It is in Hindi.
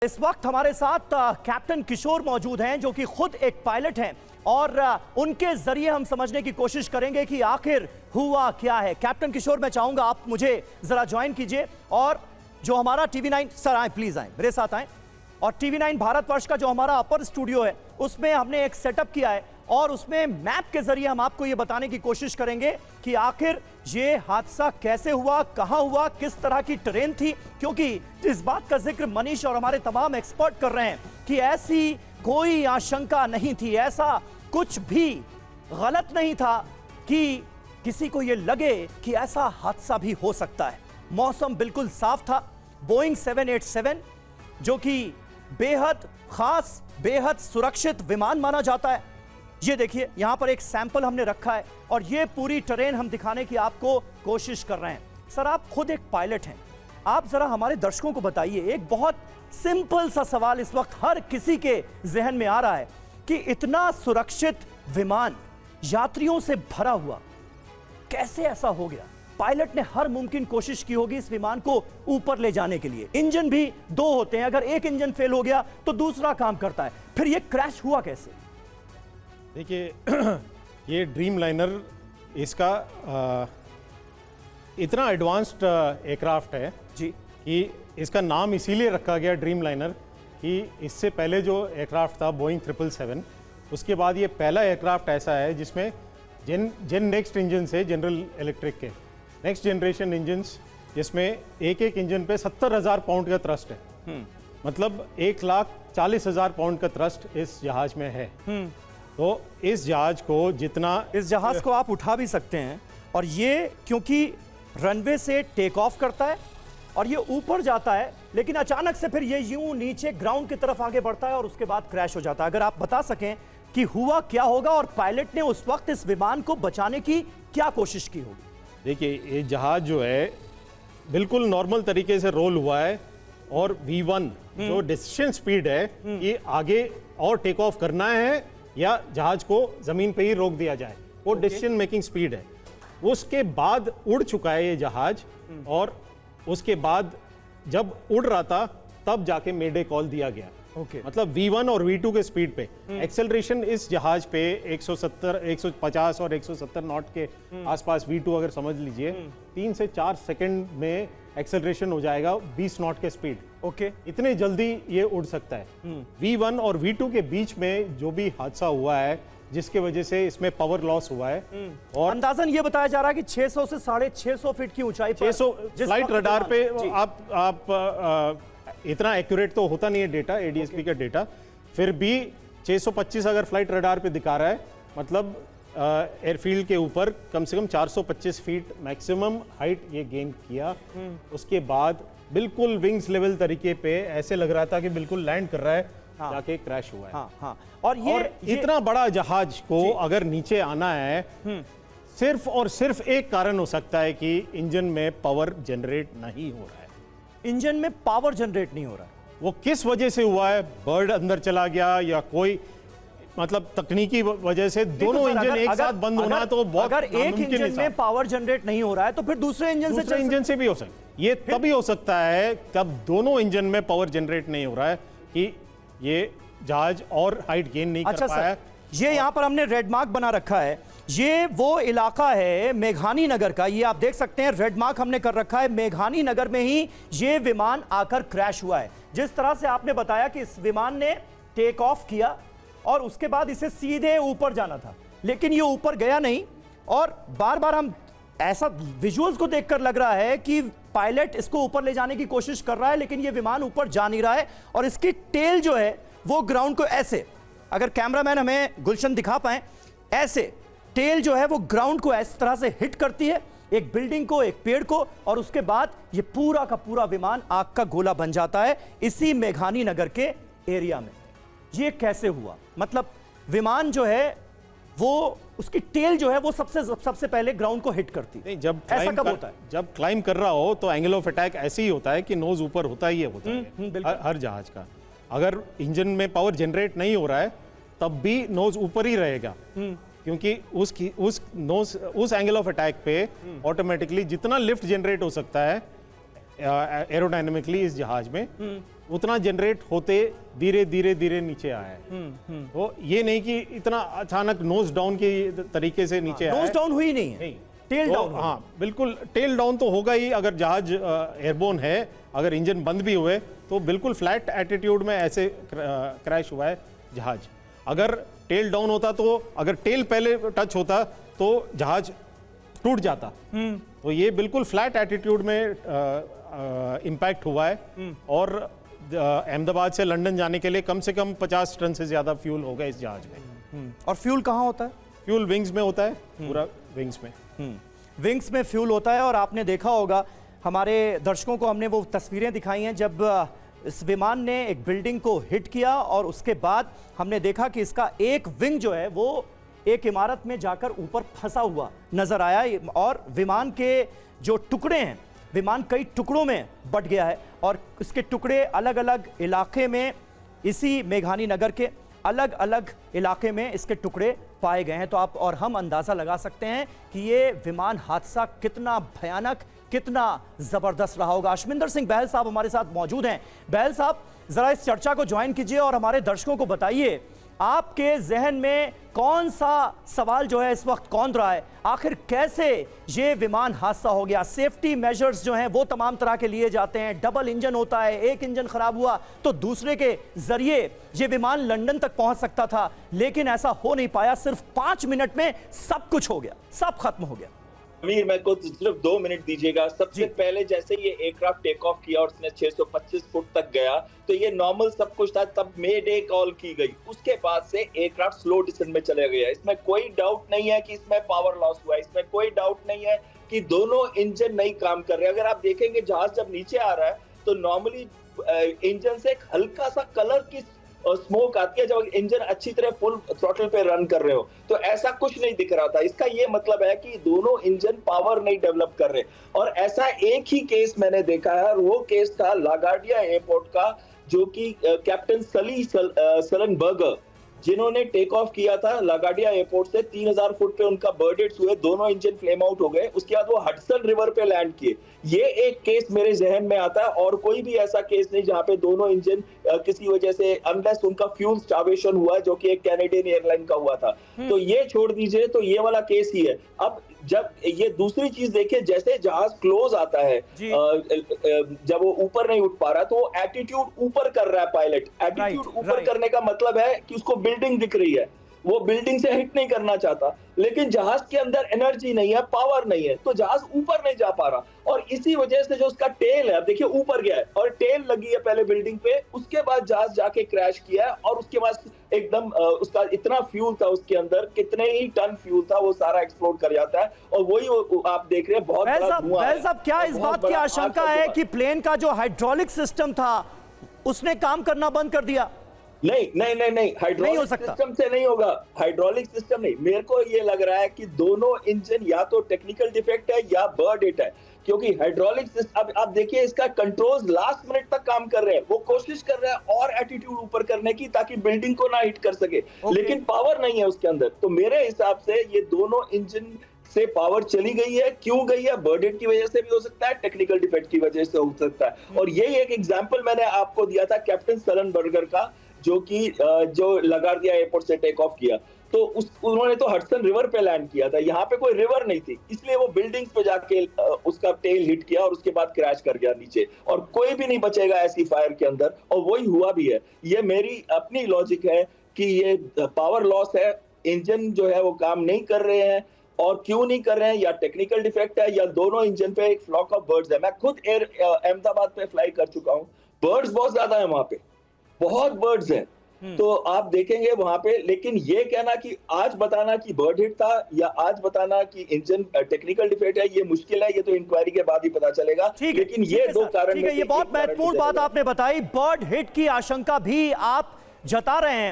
इस वक्त हमारे साथ कैप्टन किशोर मौजूद हैं जो कि खुद एक पायलट हैं और उनके जरिए हम समझने की कोशिश करेंगे कि आखिर हुआ क्या है। कैप्टन किशोर, मैं चाहूंगा आप मुझे जरा ज्वाइन कीजिए और जो हमारा TV9 सर आए, प्लीज आए, मेरे साथ आए। और TV9 भारतवर्ष का जो हमारा अपर स्टूडियो है उसमें हमने एक सेटअप किया है और उसमें मैप के जरिए हम आपको ये बताने की कोशिश करेंगे कि आखिर ये हादसा कैसे हुआ, कहां हुआ, किस तरह की ट्रेन थी, क्योंकि इस बात का जिक्र मनीष और हमारे तमाम एक्सपर्ट कर रहे हैं कि ऐसी कोई आशंका नहीं थी, ऐसा कुछ भी गलत नहीं था कि किसी को यह लगे कि ऐसा हादसा भी हो सकता है। मौसम बिल्कुल साफ था। बोइंग 787 जो कि बेहद खास, बेहद सुरक्षित विमान माना जाता है। ये देखिए यहां पर एक सैंपल हमने रखा है और ये पूरी ट्रेन हम दिखाने की आपको कोशिश कर रहे हैं। सर, आप खुद एक पायलट हैं, आप जरा हमारे दर्शकों को बताइए, एक बहुत सिंपल सा सवाल इस वक्त हर किसी के जहन में आ रहा है कि इतना सुरक्षित विमान यात्रियों से भरा हुआ, कैसे ऐसा हो गया? पायलट ने हर मुमकिन कोशिश की होगी इस विमान को ऊपर ले जाने के लिए। इंजन भी दो होते हैं, अगर एक इंजन फेल हो गया तो दूसरा काम करता है, फिर यह क्रैश हुआ कैसे? देखिए ये ड्रीम लाइनर इसका इतना एडवांस्ड एयरक्राफ्ट है जी कि इसका नाम इसीलिए रखा गया ड्रीम लाइनर कि इससे पहले जो एयरक्राफ्ट था बोइंग 777, उसके बाद ये पहला एयरक्राफ्ट ऐसा है जिसमें जेन नेक्स्ट इंजन से जनरल इलेक्ट्रिक के नेक्स्ट जनरेशन इंजन्स, जिसमें एक एक इंजन पे 70,000 पाउंड का थ्रस्ट है। मतलब 1,40,000 पाउंड का थ्रस्ट इस जहाज में है। तो इस जहाज को इस जहाज को आप उठा भी सकते हैं और ये क्योंकि रनवे से टेक ऑफ करता है और ये ऊपर जाता है, लेकिन अचानक से फिर ये यूं नीचे ग्राउंड की तरफ आगे बढ़ता है और उसके बाद क्रैश हो जाता है। अगर आप बता सकें कि हुआ क्या होगा और पायलट ने उस वक्त इस विमान को बचाने की क्या कोशिश की होगी? देखिए ये जहाज जो है बिल्कुल नॉर्मल तरीके से रोल हुआ है और V1 जो डिसीजन स्पीड है ये आगे और टेक ऑफ करना है या जहाज को जमीन पे ही रोक दिया जाए, वो डिसीजन मेकिंग स्पीड है। उसके बाद उड़ चुका है ये जहाज और उसके बाद जब उड़ रहा था तब जाके मेडे कॉल दिया गया। मतलब V1 और V2 के स्पीड पे एक्सेलरेशन इस जहाज पे 170, 150 और 170 नॉट के आसपास V2 अगर समझ लीजिए 3 से 4 सेकंड में एक्सेलरेशन हो जाएगा 20 नॉट के स्पीड। इतने जल्दी ये उड़ सकता है। V1 और V2 के बीच में जो भी हादसा हुआ है जिसके वजह से इसमें पावर लॉस हुआ है और अंदाजन ये बताया जा रहा है कि 600 से 650 फीट की ऊंचाई पर 600 फ्लाइट रडार पे आप इतना एक्यूरेट तो होता नहीं है डेटा, ADSB का डेटा, फिर भी 625 अगर फ्लाइट रडार पे दिखा रहा है, मतलब एयरफील्ड के ऊपर कम से कम 425 फीट मैक्सिमम हाइट ये गेन किया। उसके बाद बिल्कुल विंग्स लेवल तरीके पे ऐसे लग रहा था कि बिल्कुल लैंड कर रहा है, जाके क्रैश हुआ है। और इतना बड़ा जहाज को अगर नीचे आना है सिर्फ और सिर्फ एक कारण हो सकता है कि इंजन में पावर जनरेट नहीं हो रहा है। इंजन में पावर जनरेट नहीं हो रहा है, वो किस वजह से हुआ है? बर्ड अंदर चला गया या कोई मतलब तकनीकी वजह से दोनों इंजन एक साथ बंद होना तो बहुत अगर एक इंजन में पावर जनरेट नहीं हो रहा है तो फिर दूसरे इंजन से भी हो सकता है। ये तभी हो सकता है जब दोनों इंजन में पावर जनरेट नहीं हो रहा है कि ये जहाज और हाइट गेन नहीं कर पाया। ये यहां पर हमने रेड मार्क बना रखा है, ये वो इलाका है मेघानी नगर का, ये आप देख सकते हैं रेड मार्क हमने कर रखा है। मेघानी नगर में ही ये विमान आकर क्रैश हुआ है। जिस तरह से आपने बताया कि इस विमान ने टेक ऑफ किया और उसके बाद इसे सीधे ऊपर जाना था, लेकिन ये ऊपर गया नहीं और बार बार हम ऐसा विजुअल्स को देखकर लग रहा है कि पायलट इसको ऊपर ले जाने की कोशिश कर रहा है, लेकिन ये विमान ऊपर जा नहीं रहा है और इसकी टेल जो है वो ग्राउंड को ऐसे, अगर कैमरामैन हमें गुलशन दिखा पाए, ऐसे टेल जो है वो ग्राउंड को इस तरह से हिट करती है, एक बिल्डिंग को, एक पेड़ को, और उसके बाद ये पूरा का पूरा विमान आग का गोला बन जाता है इसी मेघानी नगर के एरिया में। ये कैसे हुआ? मतलब विमान जो है वो उसकी टेल जो है वो सबसे पहले ग्राउंड को हिट करती है। जब ऐसा कब होता है? जब क्लाइंब कर रहा हो तो एंगल ऑफ अटैक ऐसे ही होता है कि नोज ऊपर होता ही होता है हर जहाज का। अगर इंजन में पावर जनरेट नहीं हो रहा है तब भी नोज ऊपर ही रहेगा, क्योंकि उस एंगल ऑफ अटैक पे ऑटोमेटिकली जितना लिफ्ट जनरेट हो सकता है एरोडायनेमिकली इस जहाज में उतना जनरेट होते धीरे धीरे धीरे नीचे आया है। तो ये नहीं कि इतना अचानक नोज डाउन के तरीके से नीचे आया नोज है। डाउन हुई नहीं है, टेल तो डाउन। हाँ बिल्कुल, टेल डाउन तो होगा ही। अगर जहाज एयरबोर्न है, अगर इंजन बंद भी हुए तो बिल्कुल फ्लैट एटीट्यूड में ऐसे क्रैश हुआ है जहाज। अगर टेल डाउन होता तो, अगर टेल पहले टच होता तो जहाज टूट जाता। तो ये बिल्कुल फ्लैट एटीट्यूड में इम्पैक्ट हुआ है। और अहमदाबाद से लंदन जाने के लिए कम से कम 50 टन से ज्यादा फ्यूल होगा इस जहाज में। और फ्यूल कहाँ होता है? फ्यूल विंग्स में होता है, पूरा विंग्स में। विंग्स में फ्यूल होता है। और आपने देखा होगा, हमारे दर्शकों को हमने वो तस्वीरें दिखाई हैं जब इस विमान ने एक बिल्डिंग को हिट किया और उसके बाद हमने देखा कि इसका एक विंग जो है वो एक इमारत में जाकर ऊपर फंसा हुआ नजर आया। और विमान के जो टुकड़े हैं, विमान कई टुकड़ों में बट गया है और इसके टुकड़े अलग अलग इलाके में, इसी मेघानी नगर के अलग अलग इलाके में इसके टुकड़े पाए गए हैं। तो आप और हम अंदाजा लगा सकते हैं कि ये विमान हादसा कितना भयानक, कितना जबरदस्त रहा होगा। अशमिंदर सिंह बहल साहब हमारे साथ मौजूद हैं। बहल साहब, जरा इस चर्चा को ज्वाइन कीजिए और हमारे दर्शकों को बताइए, आपके जहन में कौन सा सवाल जो है इस वक्त कौन रहा है? आखिर कैसे ये विमान हादसा हो गया? सेफ्टी मेजर्स जो हैं वो तमाम तरह के लिए जाते हैं। डबल इंजन होता है, एक इंजन खराब हुआ तो दूसरे के जरिए ये विमान लंदन तक पहुंच सकता था, लेकिन ऐसा हो नहीं पाया। सिर्फ 5 मिनट में सब कुछ हो गया, सब खत्म हो गया। अमीर, मेरे को सिर्फ 2 मिनट दीजिएगा। सबसे पहले जैसे ये एयरक्राफ्ट टेक ऑफ किया और उसने 625 फुट तक गया तो ये नॉर्मल सब कुछ था, तब मे डे कॉल की गई। उसके बाद से एयरक्राफ्ट स्लो डिसेंट में चले गया। इसमें कोई डाउट नहीं है कि इसमें पावर लॉस हुआ है, इसमें कोई डाउट नहीं है कि दोनों इंजन नहीं काम कर रहे। अगर आप देखेंगे जहाज जब नीचे आ रहा है तो नॉर्मली इंजन से एक हल्का सा कलर की स्मोक आती है जब इंजन अच्छी तरह फुल थ्रॉटल पे रन कर रहे हो, तो ऐसा कुछ नहीं दिख रहा था। इसका ये मतलब है कि दोनों इंजन पावर नहीं डेवलप कर रहे। और ऐसा एक ही केस मैंने देखा है और वो केस था लागार्डिया एयरपोर्ट का, जो कि कैप्टन सली सलनबर्गर जिन्होंने टेक ऑफ किया था लागार्डिया एयरपोर्ट से, 3000 फुट पे उनका बर्डेट्स हुए, दोनों इंजन फ्लेम आउट हो गए। उसके बाद वो हडसन रिवर पे लैंड किए। ये एक केस मेरे जहन में आता है और कोई भी ऐसा केस नहीं जहां पे दोनों इंजन किसी वजह से, अनलेस उनका फ्यूल स्टार्वेशन हुआ जो कि एक कैनेडियन एयरलाइन का हुआ था। तो ये छोड़ दीजिए, तो ये वाला केस ही है। अब जब ये दूसरी चीज देखिए, जैसे जहाज क्लोज आता है, जब वो ऊपर नहीं उठ पा रहा तो वो एटीट्यूड ऊपर कर रहा है पायलट। एटीट्यूड ऊपर करने का मतलब है कि उसको बिल्डिंग दिख रही है, वो बिल्डिंग से हिट नहीं करना चाहता, लेकिन जहाज के अंदर एनर्जी नहीं है, पावर नहीं है, तो जहाज ऊपर नहीं जा पा रहा। और इसी वजह से जो उसका टेल है, अब देखिए ऊपर गया है और टेल लगी है पहले बिल्डिंग पे, उसके बाद जहाज जाके क्रैश किया है। और उसके बाद एकदम उसका इतना फ्यूल था उसके अंदर, कितने ही टन फ्यूल था, वो सारा एक्सप्लोड कर जाता है। और वही आप देख रहे हैं, बहुत बड़ा धुआं है। साहब, क्या इस बात की आशंका है कि प्लेन का जो हाइड्रोलिक सिस्टम था उसने काम करना बंद कर दिया? नहीं, हाइड्रोलिक सिस्टम से नहीं होगा। हाइड्रोलिक सिस्टम नहीं, मेरे को ये लग रहा है कि दोनों इंजन या तो टेक्निकल डिफेक्ट है या बर्ड हिट है, क्योंकि हाइड्रोलिक सिस्टम, अब आप देखिए इसका कंट्रोल्स लास्ट मिनट तक काम कर रहे हैं। वो कोशिश कर रहे हैं और एटीट्यूड ऊपर करने की ताकि बिल्डिंग को ना हिट कर सके, लेकिन पावर नहीं है उसके अंदर। तो मेरे हिसाब से ये दोनों इंजन से पावर चली गई है। क्यों गई है? बर्डेट की वजह से भी हो सकता है, टेक्निकल डिफेक्ट की वजह से हो सकता है। और यही एक एग्जांपल मैंने आपको दिया था कैप्टन सलनबर्गर का, जो लागार्डिया एयरपोर्ट से टेक ऑफ किया। तो उन्होंने तो हडसन रिवर पे लैंड किया था, यहाँ पे कोई रिवर नहीं थी, इसलिए वो बिल्डिंग्स पे जाके उसका टेल हिट किया और उसके बाद क्रैश कर गया नीचे। और कोई भी नहीं बचेगा ऐसी फायर के अंदर, और वही हुआ भी है। ये मेरी अपनी लॉजिक है कि ये पावर लॉस है, इंजन जो है वो काम नहीं कर रहे हैं। और क्यों नहीं कर रहे हैं? या टेक्निकल डिफेक्ट है या दोनों इंजन पे एक फ्लॉक ऑफ बर्ड्स है। मैं खुद अहमदाबाद पे फ्लाई कर चुका हूँ, बर्ड्स बहुत ज्यादा है वहां पे, बहुत बर्ड्स हैं। तो आप देखेंगे वहां पे, लेकिन ये कहना कि आज बताना कि बर्ड हिट था या आज बताना कि इंजन टेक्निकल डिफेक्ट है, ये मुश्किल है। ये तो इंक्वायरी के बाद ही पता चलेगा। लेकिन ये दो कारण, ये बहुत महत्वपूर्ण बात आपने बताई। बर्ड हिट की आशंका भी आप जता रहे हैं।